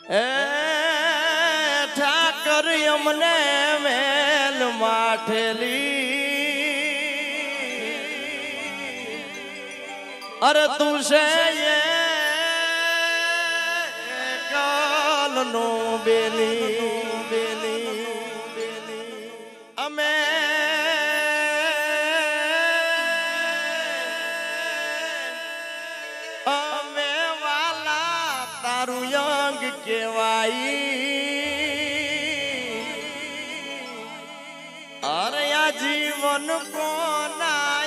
એ ઠાકર અમને મેલ માઠેલી અરે તું છે કાલ નો બેલી અમે વાલા તારું યંગ કેવાઈ અરે આ જીવન કોના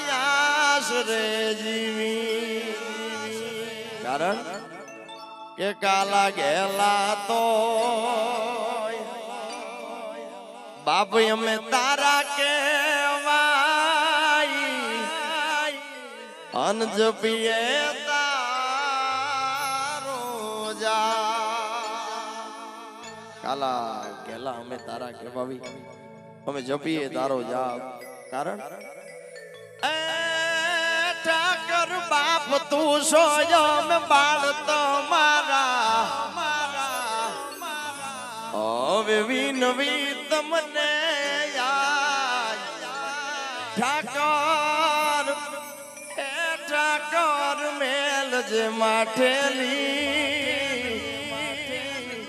રે જીવી કારણ કે કાલા ગેલા તો બાપ અમે તારા કેવાઈ અનજપીએ તારો જા કાલા ગેલા અમે તારા કેવાવી અમે જપીએ તારો જા કારણ ઠાકર બાપ તું સોયમ બાળ તમારા હવે વિનવી તમને ઠાકર મેલ જે માઠેલી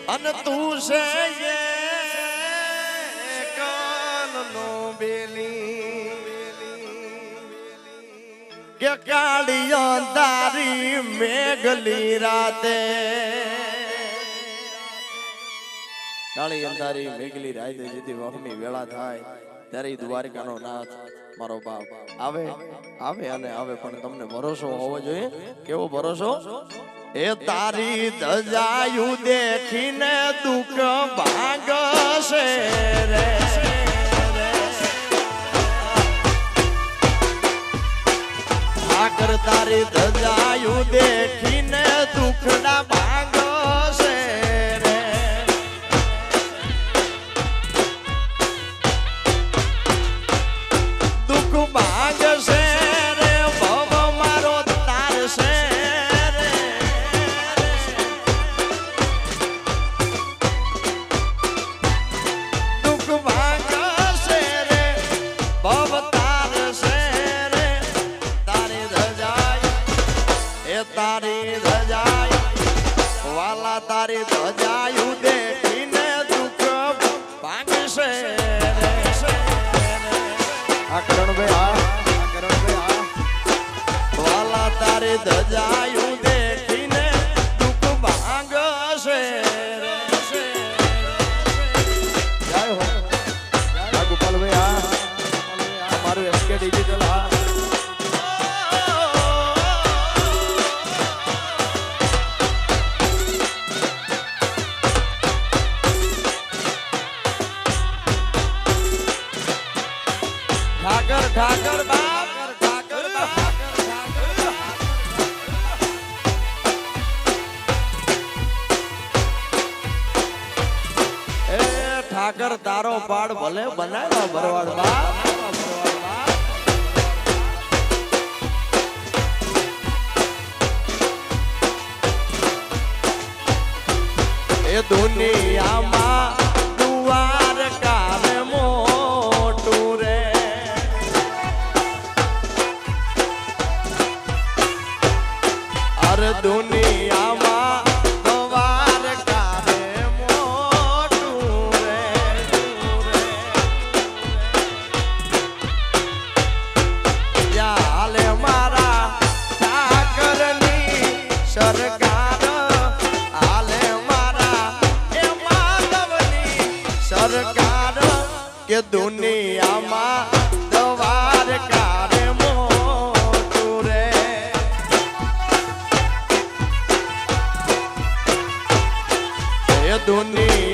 અને તું છે કાનનો બેલી કે કાળી અંધારી મેઘલી રાતે કાળી અંધારી મેઘલી રાતે જેથી વહમી વેળા થાય ત્યારે દ્વારિકાનો નાથ મારો બાપ આવે અને આવે પણ તમને ભરોસો હોવો જોઈએ કેવો ભરોસો એ તારી ધજાયું દેખીને દુઃખ ભાગશે રે ઠાકર તારી ધજાયું દેખીને દુઃખના ભાગશે રે દુઃખ ભાગશે રે ભવ મારો તારશે રે દુઃખ ભાગશે રે ભવ તારશે તારી ધજાય વાલા તારી ધજાયું દેખીને દુઃખ ભાગશે વાલા તારી ધજાયું દેખીને દુઃખ ભાગશે જય હો ગોપાલભાઈ અમારું એસકે ડિજિટલ ઠાકર બાપ એ ઠાકર તારો પાડ ભલે બનાવ્યો ભરવાડ બાપ એ દુનિયામાં દ્વારકા મોટું રે દુનિયામાં દ્વારકા મોટું રે ચાલે મારા ઠાકરની સરકાર હાલે મારા એ માધવની સરકાર કે દુનિયામાં દ્વારકા दुनिया